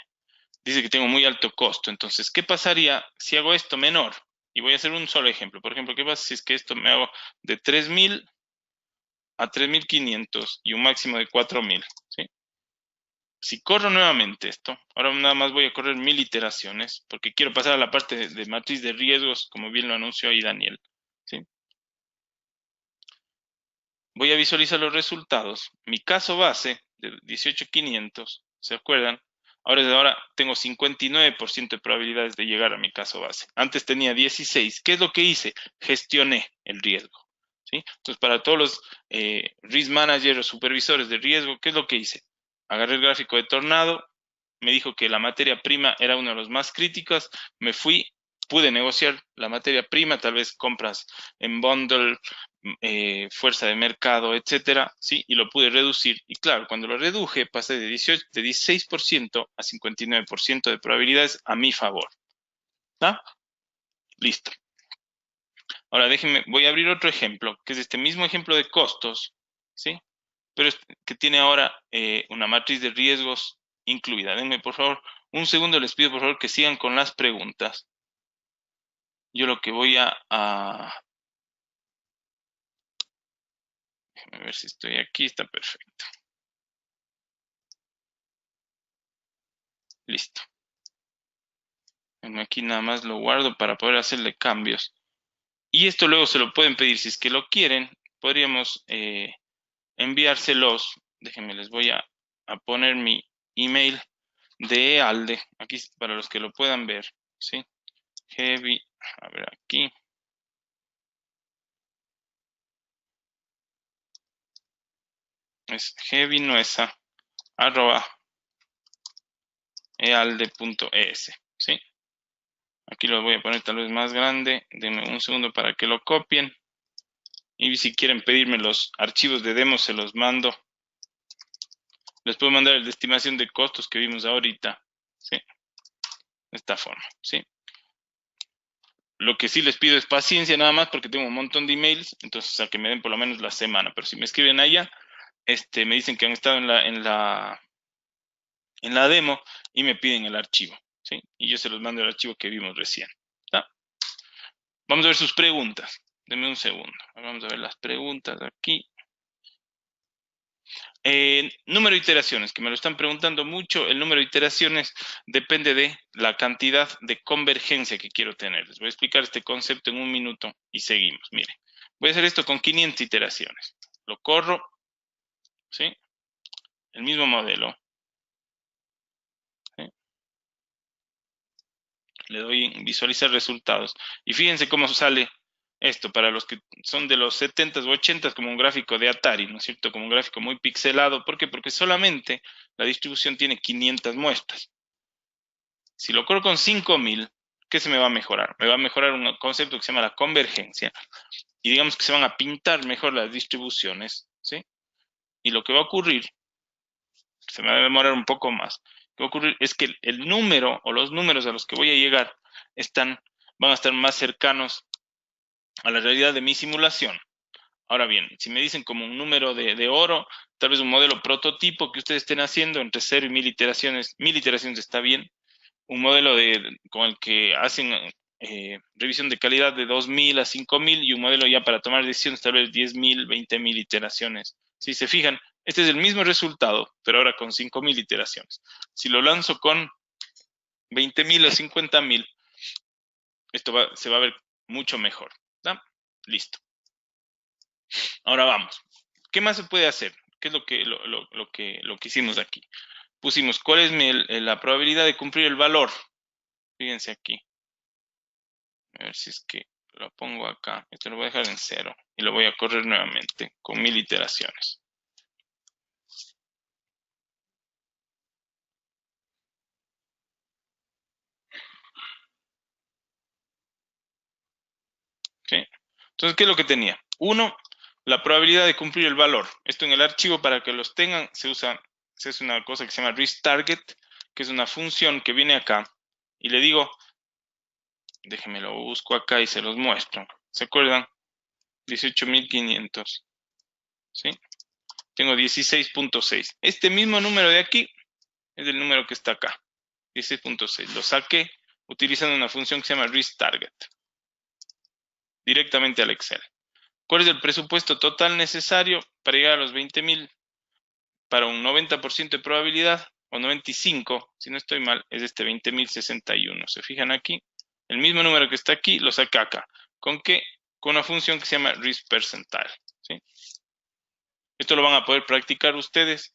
dice que tengo muy alto costo. Entonces, ¿qué pasaría si hago esto menor? Y voy a hacer un solo ejemplo. Por ejemplo, ¿qué pasa si es que esto me hago de 3.000 a 3.500 y un máximo de 4.000? ¿Sí? Si corro nuevamente esto, ahora nada más voy a correr 1.000 iteraciones, porque quiero pasar a la parte de matriz de riesgos, como bien lo anunció ahí Daniel. ¿Sí? Voy a visualizar los resultados. Mi caso base de 18.500, ¿se acuerdan? Ahora tengo 59% de probabilidades de llegar a mi caso base. Antes tenía 16. ¿Qué es lo que hice? Gestioné el riesgo. ¿Sí? Entonces, para todos los risk managers o supervisores de riesgo, ¿qué es lo que hice? Agarré el gráfico de tornado, me dijo que la materia prima era uno de los más críticos, me fui, pude negociar la materia prima, tal vez compras en bundle, fuerza de mercado, etcétera, ¿sí? Y lo pude reducir. Y claro, cuando lo reduje, pasé de 16% a 59% de probabilidades a mi favor. ¿Está? Listo. Ahora déjenme, voy a abrir otro ejemplo, que es este mismo ejemplo de costos, ¿sí? Pero que tiene ahora una matriz de riesgos incluida. Denme, por favor, un segundo, les pido por favor que sigan con las preguntas. Yo lo que voy déjenme ver si estoy aquí, está perfecto. Listo. Aquí nada más lo guardo para poder hacerle cambios. Y esto luego se lo pueden pedir, si es que lo quieren, podríamos enviárselos. Déjenme, les voy a poner mi email de ALDE, aquí para los que lo puedan ver, ¿sí? Heavy, a ver aquí. Es heavynuesa@ealde.es, ¿sí? Aquí lo voy a poner tal vez más grande. Denme un segundo para que lo copien. Y si quieren pedirme los archivos de demo, se los mando. Les puedo mandar el de estimación de costos que vimos ahorita. ¿Sí? De esta forma. ¿Sí? Lo que sí les pido es paciencia nada más porque tengo un montón de emails. Entonces, a que me den por lo menos la semana. Pero si me escriben allá, me dicen que han estado en la demo y me piden el archivo. ¿Sí? Y yo se los mando el archivo que vimos recién. ¿Tá? Vamos a ver sus preguntas. Denme un segundo. Vamos a ver las preguntas aquí. Número de iteraciones, que me lo están preguntando mucho. El número de iteraciones depende de la cantidad de convergencia que quiero tener. Les voy a explicar este concepto en un minuto y seguimos. Miren, voy a hacer esto con 500 iteraciones. Lo corro, ¿sí? El mismo modelo. ¿Sí? Le doy en visualizar resultados. Y fíjense cómo sale esto para los que son de los 70s o 80s, como un gráfico de Atari, ¿no es cierto? Como un gráfico muy pixelado. ¿Por qué? Porque solamente la distribución tiene 500 muestras. Si lo corro con 5000, ¿qué se me va a mejorar? Me va a mejorar un concepto que se llama la convergencia. Y digamos que se van a pintar mejor las distribuciones, ¿sí? Y lo que va a ocurrir, se me va a demorar un poco más, lo que va a ocurrir es que el número o los números a los que voy a llegar van a estar más cercanos a la realidad de mi simulación. Ahora bien, si me dicen como un número de oro, tal vez un modelo prototipo que ustedes estén haciendo entre 0 y 1000 iteraciones está bien. Un modelo con el que hacen revisión de calidad de 2000 a 5000 y un modelo ya para tomar decisiones tal vez 10000, 20000 iteraciones. Si se fijan, este es el mismo resultado, pero ahora con 5000 iteraciones. Si lo lanzo con 20000 o 50000, esto se va a ver mucho mejor. ¿Está? Listo. Ahora vamos. ¿Qué más se puede hacer? ¿Qué es lo que hicimos aquí? Pusimos cuál es la probabilidad de cumplir el valor. Fíjense aquí. A ver si es que lo pongo acá. Esto lo voy a dejar en 0 y lo voy a correr nuevamente con 1000 iteraciones. ¿Sí? Entonces, ¿qué es lo que tenía? 1, la probabilidad de cumplir el valor. Esto en el archivo, para que los tengan, se hace una cosa que se llama RiskTarget, que es una función que viene acá. Y le digo, déjenme lo busco acá y se los muestro. ¿Se acuerdan? 18500. ¿Sí? Tengo 16.6. Este mismo número de aquí es el número que está acá. 16.6. Lo saqué utilizando una función que se llama RiskTarget. Directamente al Excel. ¿Cuál es el presupuesto total necesario para llegar a los 20000? Para un 90% de probabilidad, o 95, si no estoy mal, es este 20061. ¿Se fijan aquí? El mismo número que está aquí, lo saca acá. ¿Con qué? Con una función que se llama Risk Percentile. ¿Sí? Esto lo van a poder practicar ustedes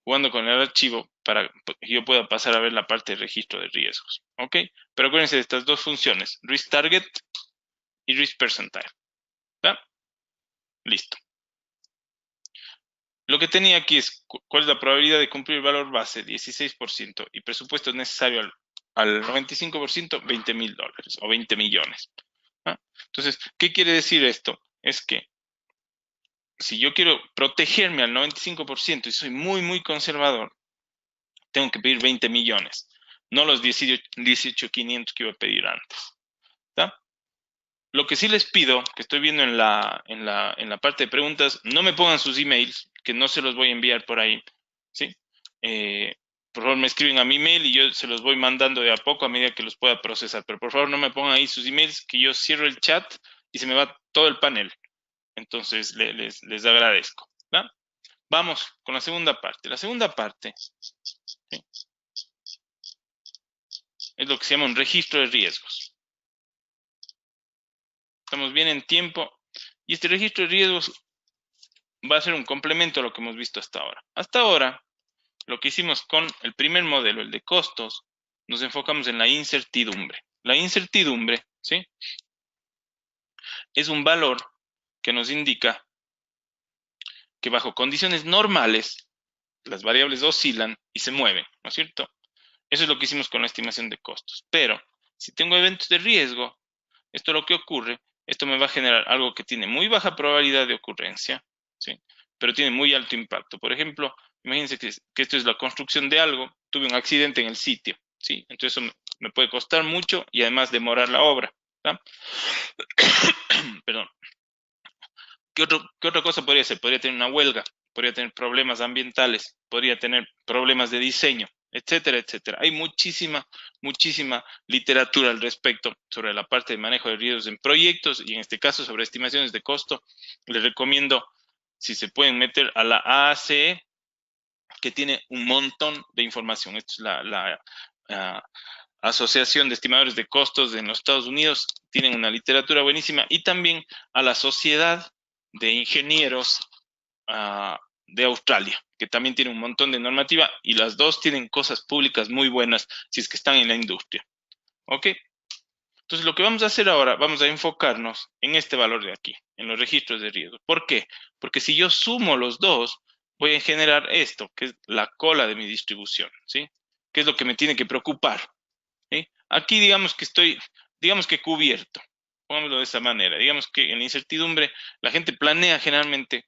jugando con el archivo para que yo pueda pasar a ver la parte de registro de riesgos. ¿Ok? Pero acuérdense de estas dos funciones, Risk Target y Risk Percentile. ¿Está? Listo. Lo que tenía aquí es cuál es la probabilidad de cumplir el valor base, 16%, y presupuesto necesario al 95%, $20,000 o 20 millones. ¿Ah? Entonces, ¿qué quiere decir esto? Es que si yo quiero protegerme al 95% y soy muy, muy conservador, tengo que pedir 20 millones, no los 18,500 que iba a pedir antes. ¿Está? Lo que sí les pido, que estoy viendo en la parte de preguntas, no me pongan sus emails, que no se los voy a enviar por ahí, ¿sí? Por favor, me escriben a mi email y yo se los voy mandando de a poco a medida que los pueda procesar. Pero por favor, no me pongan ahí sus emails, que yo cierro el chat y se me va todo el panel. Entonces, les agradezco. ¿Va? Vamos con la segunda parte. La segunda parte, ¿sí?, es lo que se llama un registro de riesgos. Estamos bien en tiempo. Y este registro de riesgos va a ser un complemento a lo que hemos visto hasta ahora. Hasta ahora, lo que hicimos con el primer modelo, el de costos, nos enfocamos en la incertidumbre. La incertidumbre, ¿sí?, es un valor que nos indica que bajo condiciones normales las variables oscilan y se mueven, ¿no es cierto? Eso es lo que hicimos con la estimación de costos. Pero Si tengo eventos de riesgo, esto es lo que ocurre, esto me va a generar algo que tiene muy baja probabilidad de ocurrencia, ¿sí? Pero tiene muy alto impacto. Por ejemplo, imagínense que esto es la construcción de algo, tuve un accidente en el sitio, ¿sí? Entonces eso me puede costar mucho y además demorar la obra, ¿tá? Perdón. ¿Qué otra cosa podría ser? Podría tener una huelga, podría tener problemas ambientales, podría tener problemas de diseño, etcétera, etcétera. Hay muchísima literatura al respecto sobre la parte de manejo de riesgos en proyectos y en este caso sobre estimaciones de costo. Les recomiendo, si se pueden meter a la AACE, que tiene un montón de información. Esto es la Asociación de Estimadores de Costos en los Estados Unidos. Tienen una literatura buenísima y también a la Sociedad de Ingenieros de Australia, que también tiene un montón de normativa y las dos tienen cosas públicas muy buenas si es que están en la industria. ¿Ok? Entonces, lo que vamos a hacer ahora, vamos a enfocarnos en este valor de aquí, en los registros de riesgo. ¿Por qué? Porque si yo sumo los dos, voy a generar esto, que es la cola de mi distribución, ¿sí? ¿Qué es lo que me tiene que preocupar? ¿Sí? Aquí digamos que cubierto, pongámoslo de esa manera. Digamos que en la incertidumbre, la gente planea generalmente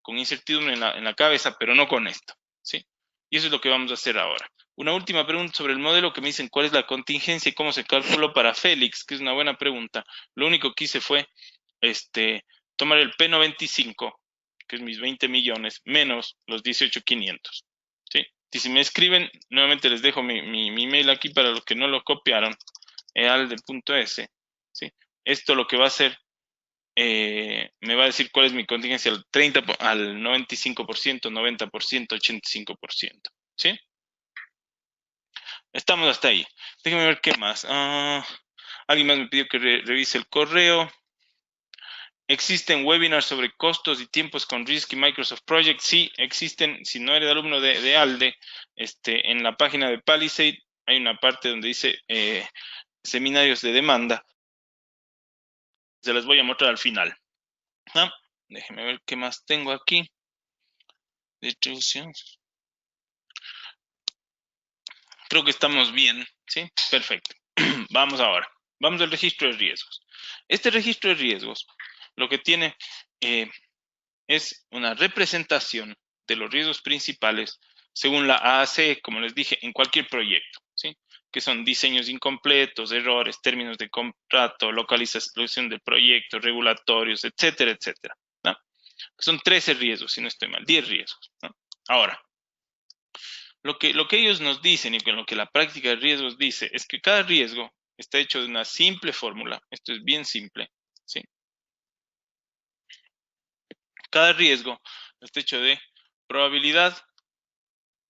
con incertidumbre en la cabeza, pero no con esto, ¿sí? Y eso es lo que vamos a hacer ahora. Una última pregunta sobre el modelo que me dicen cuál es la contingencia y cómo se calculó para Félix, que es una buena pregunta. Lo único que hice fue tomar el P95, que es mis 20 millones, menos los 18,500, ¿sí? Y si me escriben, nuevamente les dejo mi mail aquí para los que no lo copiaron, ealde.es, ¿sí? Esto lo que va a hacer, me va a decir cuál es mi contingencia al 30, al 95%, 90%, 85%, ¿sí? Estamos hasta ahí. Déjenme ver qué más. Alguien más me pidió que revise el correo. ¿Existen webinars sobre costos y tiempos con Risk y Microsoft Project? Sí, existen. Si no eres alumno de ALDE, en la página de Palisade hay una parte donde dice seminarios de demanda. Se las voy a mostrar al final. Déjenme ver qué más tengo aquí. Distribución. Creo que estamos bien, ¿sí? Perfecto. Vamos ahora. Vamos al registro de riesgos. Este registro de riesgos lo que tiene es una representación de los riesgos principales según la AAC, como les dije, en cualquier proyecto, ¿sí? Que son diseños incompletos, errores, términos de contrato, localización del proyecto, regulatorios, etcétera, etcétera, ¿no? Son 13 riesgos, si no estoy mal, 10 riesgos, ¿no? Ahora, lo que ellos nos dicen y lo que la práctica de riesgos dice es que cada riesgo está hecho de una simple fórmula. Esto es bien simple, ¿sí? Cada riesgo está hecho de probabilidad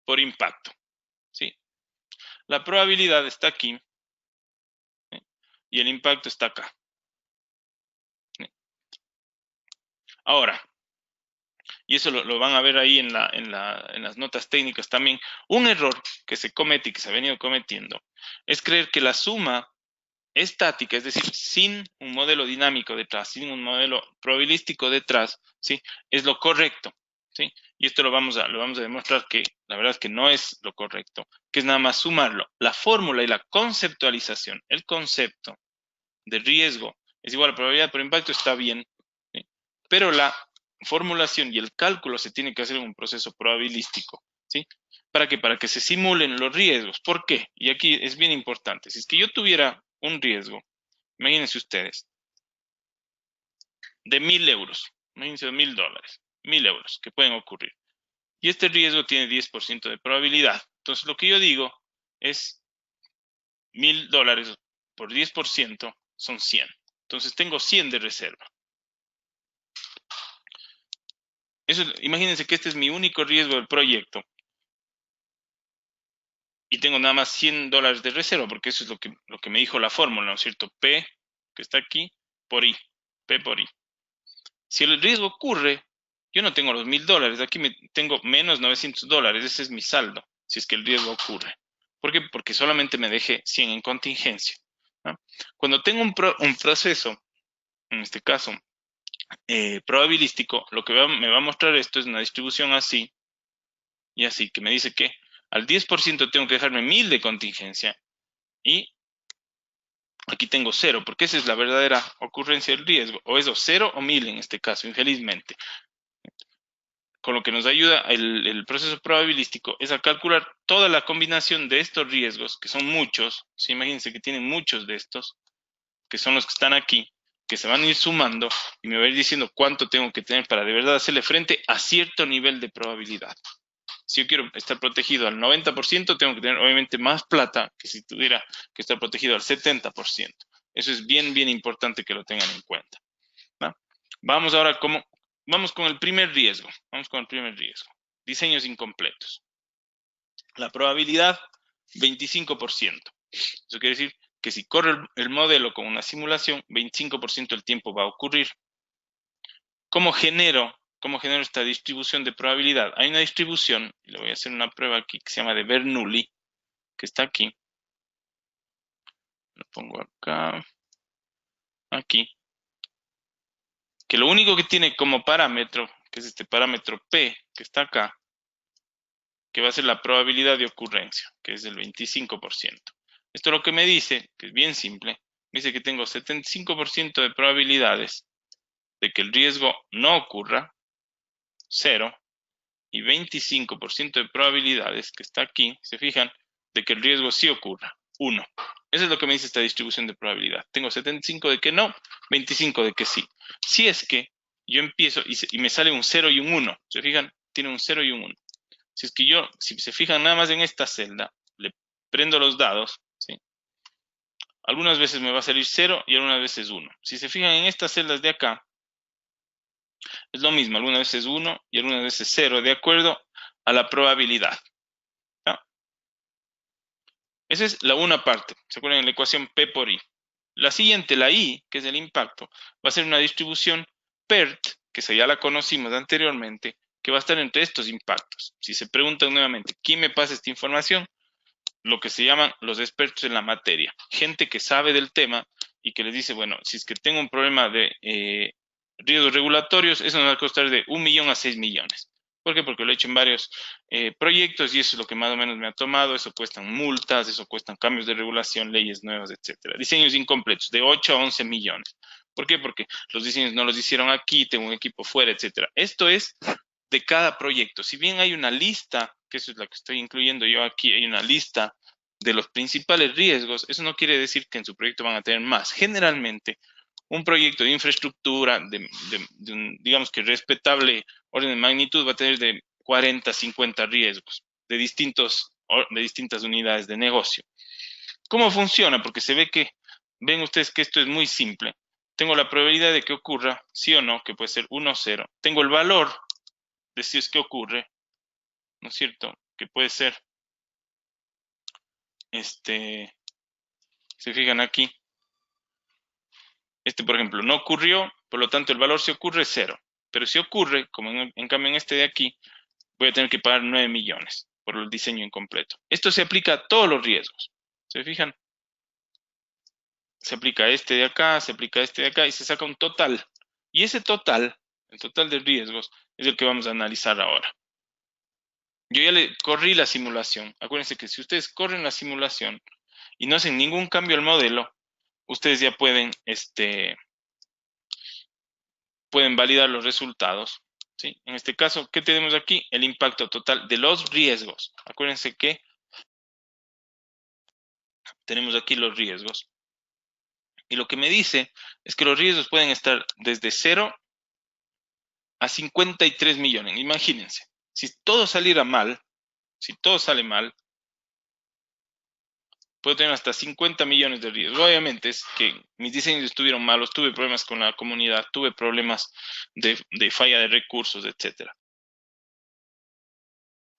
por impacto, ¿sí? La probabilidad está aquí, ¿sí? Y el impacto está acá, ¿sí? Ahora, y eso lo van a ver ahí en las notas técnicas también, un error que se comete y que se ha venido cometiendo es creer que la suma estática, es decir, sin un modelo dinámico detrás, sin un modelo probabilístico detrás, ¿sí? Es lo correcto, ¿sí? Y esto lo vamos a demostrar que la verdad es que no es lo correcto, que es nada más sumarlo. La fórmula y la conceptualización, el concepto de riesgo es igual a probabilidad por impacto, está bien, ¿sí? Pero la formulación y el cálculo se tiene que hacer en un proceso probabilístico, ¿sí? ¿Para qué? Para que se simulen los riesgos. ¿Por qué? Y aquí es bien importante. Si es que yo tuviera un riesgo, imagínense ustedes, de 1.000 euros, imagínense de $1.000, 1.000 euros que pueden ocurrir. Y este riesgo tiene 10% de probabilidad. Entonces lo que yo digo es $1.000 por 10% son 100. Entonces tengo 100 de reserva. Imagínense que este es mi único riesgo del proyecto. Y tengo nada más $100 de reserva, porque eso es lo que me dijo la fórmula, ¿no es cierto? P, que está aquí, por I. P por I. Si el riesgo ocurre, yo no tengo los $1.000. Aquí tengo menos $900. Ese es mi saldo, si es que el riesgo ocurre. ¿Por qué? Porque solamente me dejé 100 en contingencia, ¿no? Cuando tengo un proceso, en este caso, probabilístico, lo que me va a mostrar esto es una distribución así y así, que me dice que al 10% tengo que dejarme 1.000 de contingencia y aquí tengo 0, porque esa es la verdadera ocurrencia del riesgo, o es 0 o 1000 en este caso, infelizmente. Con lo que nos ayuda el proceso probabilístico es a calcular toda la combinación de estos riesgos, que son muchos. ¿Sí? Imagínense que tienen muchos de estos, que son los que están aquí, que se van a ir sumando y me va a ir diciendo cuánto tengo que tener para de verdad hacerle frente a cierto nivel de probabilidad. Si yo quiero estar protegido al 90%, tengo que tener obviamente más plata que si tuviera que estar protegido al 70%. Eso es bien, bien importante que lo tengan en cuenta. ¿No? Vamos ahora vamos con el primer riesgo. Vamos con el primer riesgo. Diseños incompletos. La probabilidad, 25%. Eso quiere decir que si corre el modelo con una simulación, 25% del tiempo va a ocurrir. ¿Cómo genero esta distribución de probabilidad? Hay una distribución, y le voy a hacer una prueba aquí que se llama de Bernoulli, que está aquí. Lo pongo acá, aquí. Que lo único que tiene como parámetro, que es este parámetro P, que está acá, que va a ser la probabilidad de ocurrencia, que es del 25%. Esto lo que me dice, que es bien simple, me dice que tengo 75% de probabilidades de que el riesgo no ocurra, 0, y 25% de probabilidades, que está aquí, se fijan, de que el riesgo sí ocurra, 1. Eso es lo que me dice esta distribución de probabilidad. Tengo 75 de que no, 25 de que sí. Si es que yo empiezo y me sale un 0 y un 1, ¿se fijan? Tiene un 0 y un 1. Si es que si se fijan nada más en esta celda, le prendo los dados, ¿sí? Algunas veces me va a salir 0 y algunas veces 1. Si se fijan en estas celdas de acá, es lo mismo, algunas veces 1 y algunas veces 0, de acuerdo a la probabilidad. ¿Ya? Esa es la una parte. ¿Se acuerdan en la ecuación P por I? La siguiente, la I, que es el impacto, va a ser una distribución PERT, que ya la conocimos anteriormente, que va a estar entre estos impactos. Si se preguntan nuevamente, ¿quién me pasa esta información? Lo que se llaman los expertos en la materia. Gente que sabe del tema y que les dice, bueno, si es que tengo un problema de riesgos regulatorios, eso nos va a costar de 1 millón a 6 millones. ¿Por qué? Porque lo he hecho en varios proyectos y eso es lo que más o menos me ha tomado. Eso cuestan multas, eso cuestan cambios de regulación, leyes nuevas, etcétera. Diseños incompletos, de 8 a 11 millones. ¿Por qué? Porque los diseños no los hicieron aquí, tengo un equipo fuera, etcétera. Esto es de cada proyecto. Si bien hay una lista, que eso es la que estoy incluyendo yo aquí, hay una lista de los principales riesgos, eso no quiere decir que en su proyecto van a tener más. Generalmente, un proyecto de infraestructura, de un, digamos que respetable orden de magnitud, va a tener de 40 a 50 riesgos de distintas unidades de negocio. ¿Cómo funciona? Porque se ve que, ven ustedes que esto es muy simple. Tengo la probabilidad de que ocurra, sí o no, que puede ser 1 o 0. Tengo el valor de si es que ocurre, ¿no es cierto? Que puede ser, se fijan aquí, por ejemplo, no ocurrió, por lo tanto el valor si ocurre es 0. Pero si ocurre, como en cambio en este de aquí, voy a tener que pagar 9 millones por el diseño incompleto. Esto se aplica a todos los riesgos. ¿Se fijan? Se aplica a este de acá, se aplica a este de acá y se saca un total. Y ese total, el total de riesgos, es el que vamos a analizar ahora. Yo ya le corrí la simulación. Acuérdense que si ustedes corren la simulación y no hacen ningún cambio al modelo, ustedes ya pueden validar los resultados. ¿Sí? En este caso, ¿qué tenemos aquí? El impacto total de los riesgos. Acuérdense que tenemos aquí los riesgos. Y lo que me dice es que los riesgos pueden estar desde 0 a 53 millones. Imagínense, si todo saliera mal, si todo sale mal, puedo tener hasta 50 millones de riesgos. Obviamente es que mis diseños estuvieron malos, tuve problemas con la comunidad, tuve problemas de falla de recursos, etc.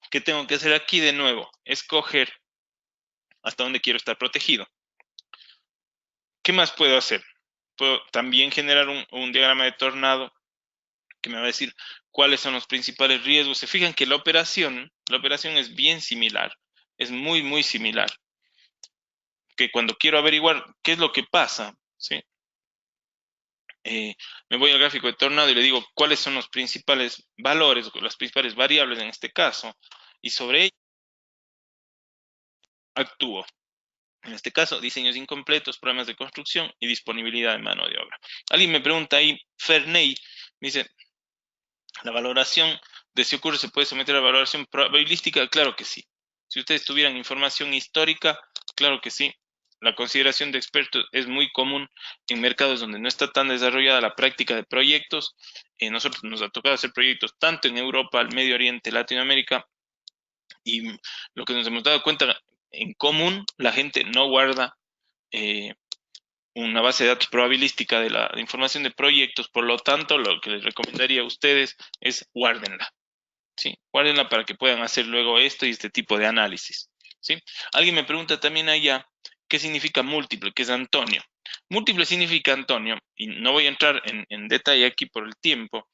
¿Qué tengo que hacer aquí de nuevo? Escoger hasta dónde quiero estar protegido. ¿Qué más puedo hacer? Puedo también generar un diagrama de tornado que me va a decir cuáles son los principales riesgos. Se fijan que la operación es bien similar, es muy, muy similar. Que cuando quiero averiguar qué es lo que pasa, ¿sí? Me voy al gráfico de tornado y le digo cuáles son los principales valores, las principales variables en este caso, y sobre ello actúo. En este caso, diseños incompletos, problemas de construcción y disponibilidad de mano de obra. Alguien me pregunta ahí, Ferney, me dice, ¿la valoración de si ocurre se puede someter a valoración probabilística? Claro que sí. Si ustedes tuvieran información histórica, claro que sí. La consideración de expertos es muy común en mercados donde no está tan desarrollada la práctica de proyectos. Nosotros nos ha tocado hacer proyectos tanto en Europa, el Medio Oriente, Latinoamérica, y lo que nos hemos dado cuenta en común, la gente no guarda eh, una base de datos probabilística de la información de proyectos. Por lo tanto, lo que les recomendaría a ustedes es guárdenla. ¿Sí? Guárdenla para que puedan hacer luego esto y este tipo de análisis. ¿Sí? Alguien me pregunta también allá qué significa múltiple, qué es Antonio. Múltiple significa, Antonio, y no voy a entrar en detalle aquí por el tiempo,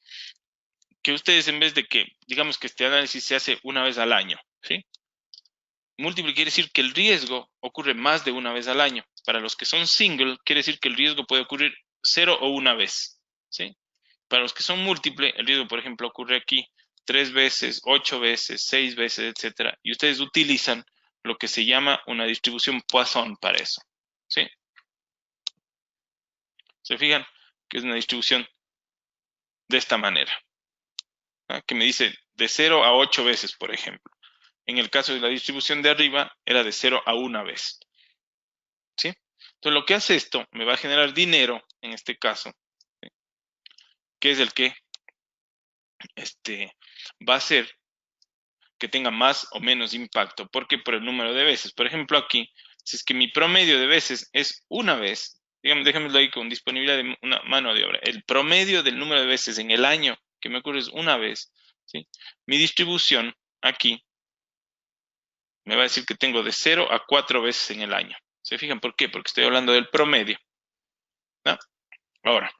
que ustedes en vez de que, digamos que este análisis se hace una vez al año, ¿sí? Múltiple quiere decir que el riesgo ocurre más de una vez al año. Para los que son single, quiere decir que el riesgo puede ocurrir 0 o una vez, ¿sí? Para los que son múltiple, el riesgo, por ejemplo, ocurre aquí 3 veces, 8 veces, 6 veces, etcétera. Y ustedes utilizan lo que se llama una distribución Poisson para eso, ¿sí? Se fijan que es una distribución de esta manera, ¿no? Que me dice de 0 a 8 veces, por ejemplo. En el caso de la distribución de arriba, era de 0 a una vez, ¿sí? Entonces, lo que hace esto, me va a generar dinero, en este caso, ¿sí? Que es el que va a hacer que tenga más o menos impacto, porque por el número de veces. Por ejemplo, aquí, si es que mi promedio de veces es una vez, digamos, déjamelo ahí con disponibilidad de una mano de obra, el promedio del número de veces en el año que me ocurre es una vez, ¿sí? Mi distribución aquí me va a decir que tengo de 0 a 4 veces en el año. ¿Se fijan por qué? Porque estoy hablando del promedio, ¿no? Ahora,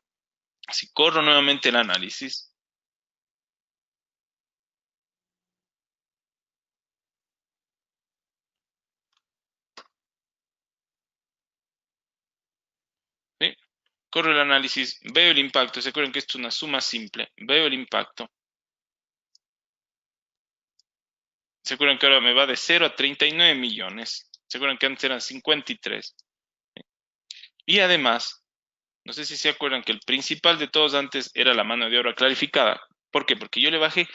si corro nuevamente el análisis, ¿sí? Corro el análisis, veo el impacto, se acuerdan que esto es una suma simple, veo el impacto. ¿Se acuerdan que ahora me va de 0 a 39 millones? ¿Se acuerdan que antes eran 53? Y además, no sé si se acuerdan que el principal de todos antes era la mano de obra clarificada. ¿Por qué? Porque yo le bajé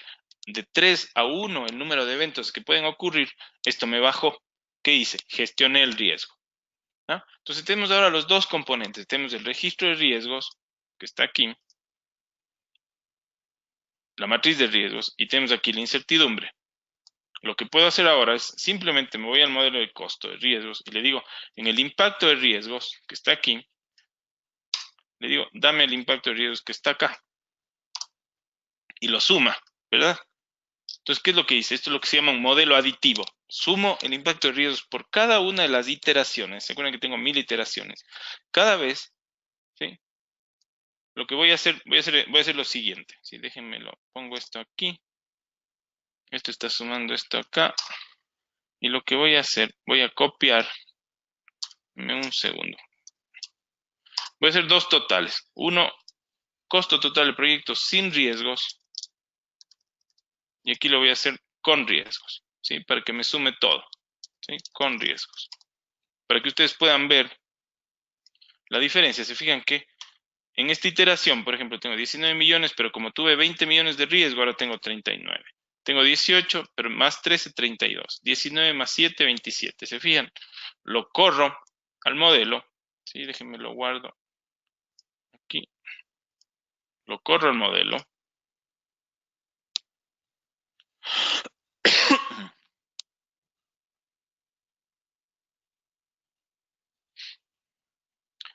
de 3 a 1 el número de eventos que pueden ocurrir. Esto me bajó. ¿Qué hice? Gestioné el riesgo, ¿no? Entonces tenemos ahora los dos componentes. Tenemos el registro de riesgos, que está aquí, la matriz de riesgos, y tenemos aquí la incertidumbre. Lo que puedo hacer ahora es simplemente me voy al modelo de costo de riesgos y le digo, en el impacto de riesgos que está aquí, le digo, dame el impacto de riesgos que está acá. Y lo suma, ¿verdad? Entonces, ¿qué es lo que hice? Esto es lo que se llama un modelo aditivo. Sumo el impacto de riesgos por cada una de las iteraciones. ¿Se acuerdan que tengo 1000 iteraciones? Cada vez, ¿sí? Lo que voy a hacer lo siguiente. ¿Sí? Déjenme lo pongo esto aquí. Esto está sumando esto acá. Y lo que voy a hacer, voy a copiar. Un segundo. Voy a hacer dos totales. Uno, costo total del proyecto sin riesgos. Y aquí lo voy a hacer con riesgos, ¿sí? Para que me sume todo, ¿sí? Con riesgos. Para que ustedes puedan ver la diferencia. Se fijan que en esta iteración, por ejemplo, tengo 19 millones, pero como tuve 20 millones de riesgo, ahora tengo 39. Tengo 18, pero más 13, 32. 19 más 7, 27. ¿Se fijan? Lo corro al modelo, ¿sí? Déjenme lo guardo aquí. Lo corro al modelo.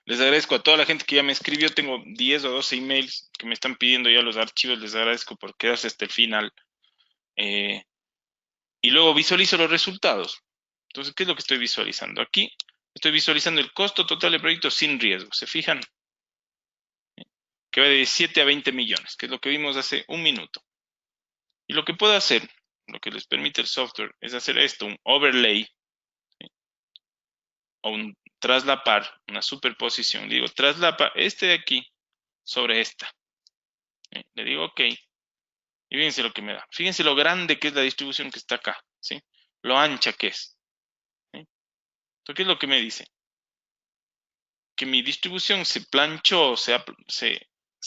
Les agradezco a toda la gente que ya me escribió. Tengo 10 o 12 emails que me están pidiendo ya los archivos. Les agradezco por quedarse hasta el final. Y luego visualizo los resultados. Entonces, ¿qué es lo que estoy visualizando? Aquí estoy visualizando el costo total del proyecto sin riesgo. ¿Se fijan? Que va de 7 a 20 millones, que es lo que vimos hace un minuto. Y lo que puedo hacer, lo que les permite el software, es hacer esto, un overlay, ¿sí? O un traslapar, una superposición. Le digo, traslapa este de aquí sobre esta. ¿Sí? Le digo, ok. Y fíjense lo que me da. Fíjense lo grande que es la distribución que está acá, ¿sí? Lo ancha que es, ¿sí? Entonces, ¿qué es lo que me dice? Que mi distribución se planchó, se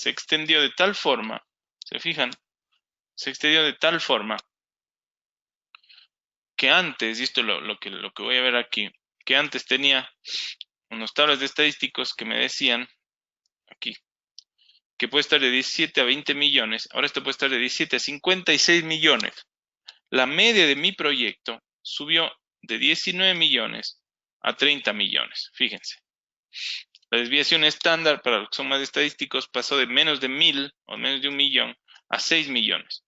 extendió de tal forma, ¿se fijan? Se extendió de tal forma que antes, y esto es lo que voy a ver aquí, que antes tenía unos tablas de estadísticos que me decían, aquí, que puede estar de 17 a 20 millones, ahora esto puede estar de 17 a 56 millones. La media de mi proyecto subió de 19 millones a 30 millones, fíjense. La desviación estándar para los que son más estadísticos pasó de menos de 1.000 o menos de 1 millón a 6 millones.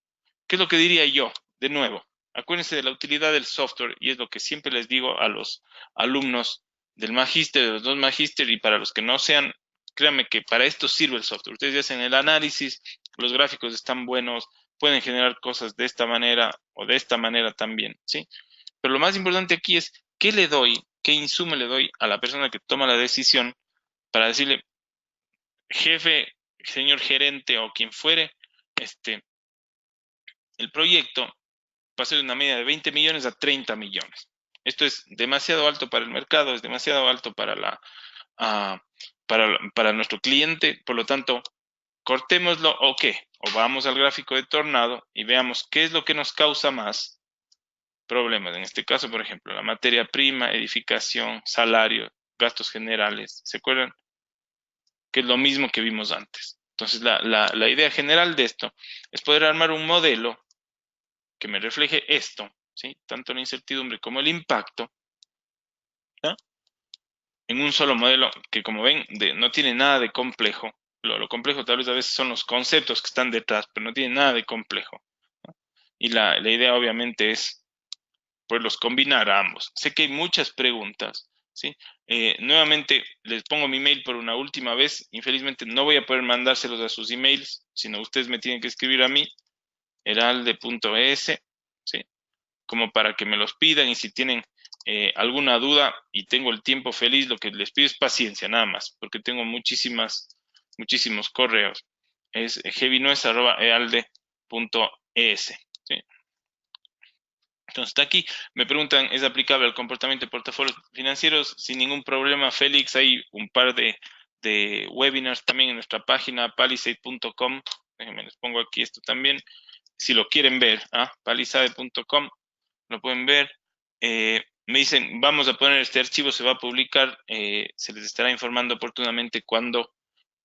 ¿Qué es lo que diría yo? De nuevo, acuérdense de la utilidad del software y es lo que siempre les digo a los alumnos del magíster, de los dos magíster y para los que no sean, créanme que para esto sirve el software. Ustedes ya hacen el análisis, los gráficos están buenos, pueden generar cosas de esta manera o de esta manera también, ¿sí? Pero lo más importante aquí es qué le doy, qué insumo le doy a la persona que toma la decisión para decirle, jefe, señor gerente o quien fuere, el proyecto pasó de una media de 20 millones a 30 millones. Esto es demasiado alto para el mercado, es demasiado alto para nuestro cliente, por lo tanto, cortémoslo o qué, o vamos al gráfico de tornado y veamos qué es lo que nos causa más problemas. En este caso, por ejemplo, la materia prima, edificación, salario, gastos generales. ¿Se acuerdan? Que es lo mismo que vimos antes. Entonces, la idea general de esto es poder armar un modelo que me refleje esto, ¿sí? Tanto la incertidumbre como el impacto, ¿no? En un solo modelo que, como ven, no tiene nada de complejo. Lo complejo tal vez a veces son los conceptos que están detrás, pero no tiene nada de complejo, ¿no? Y la idea obviamente es poderlos combinar a ambos. Sé que hay muchas preguntas, ¿sí? Nuevamente les pongo mi mail por una última vez. Infelizmente no voy a poder mandárselos a sus emails, sino ustedes me tienen que escribir a mí, heralde.es, ¿sí? Como para que me los pidan y si tienen alguna duda y tengo el tiempo feliz, lo que les pido es paciencia nada más, porque tengo muchísimos correos. Es heavynoise@heralde.es, ¿sí? Entonces, está aquí, me preguntan, ¿es aplicable al comportamiento de portafolios financieros? Sin ningún problema, Félix. Hay un par de webinars también en nuestra página, palisade.com. Déjenme, les pongo aquí esto también. Si lo quieren ver, palisade.com, lo pueden ver. Me dicen, vamos a poner este archivo, se va a publicar. Se les estará informando oportunamente cuando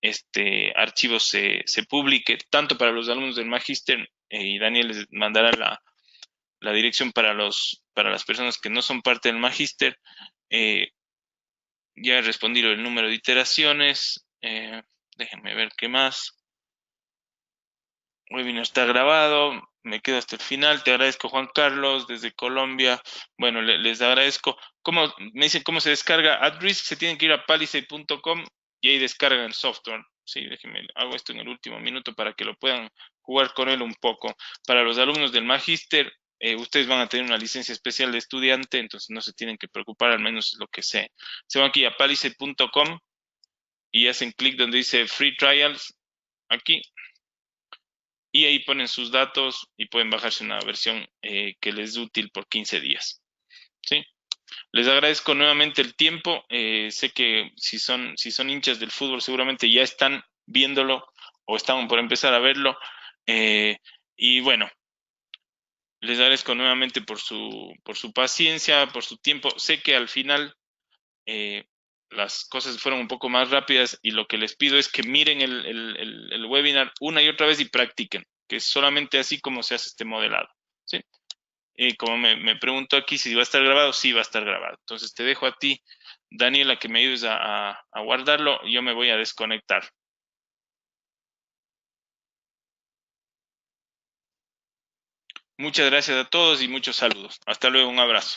este archivo se publique, tanto para los alumnos del Magíster, y Daniel les mandará la dirección para las personas que no son parte del magíster. Ya he respondido el número de iteraciones. Déjenme ver qué más. Webinar está grabado. Me quedo hasta el final. Te agradezco, Juan Carlos, desde Colombia. Bueno, les agradezco. Me dicen cómo se descarga AdRisk? Se tienen que ir a palisade.com y ahí descargan el software. Sí, déjenme, hago esto en el último minuto para que lo puedan jugar con él un poco. Para los alumnos del magíster, ustedes van a tener una licencia especial de estudiante, entonces no se tienen que preocupar, al menos lo que sé. Se van aquí a palisade.com y hacen clic donde dice Free Trials, aquí, y ahí ponen sus datos y pueden bajarse una versión que les es útil por 15 días. ¿Sí? Les agradezco nuevamente el tiempo. Sé que si son hinchas del fútbol seguramente ya están viéndolo o están por empezar a verlo. Y bueno, les agradezco nuevamente por su paciencia, por su tiempo. Sé que al final las cosas fueron un poco más rápidas y lo que les pido es que miren el webinar una y otra vez y practiquen, que es solamente así como se hace este modelado, ¿sí? Como me preguntó aquí si va a estar grabado, sí va a estar grabado. Entonces te dejo a ti, Daniela, que me ayudes a guardarlo y yo me voy a desconectar. Muchas gracias a todos y muchos saludos. Hasta luego, un abrazo.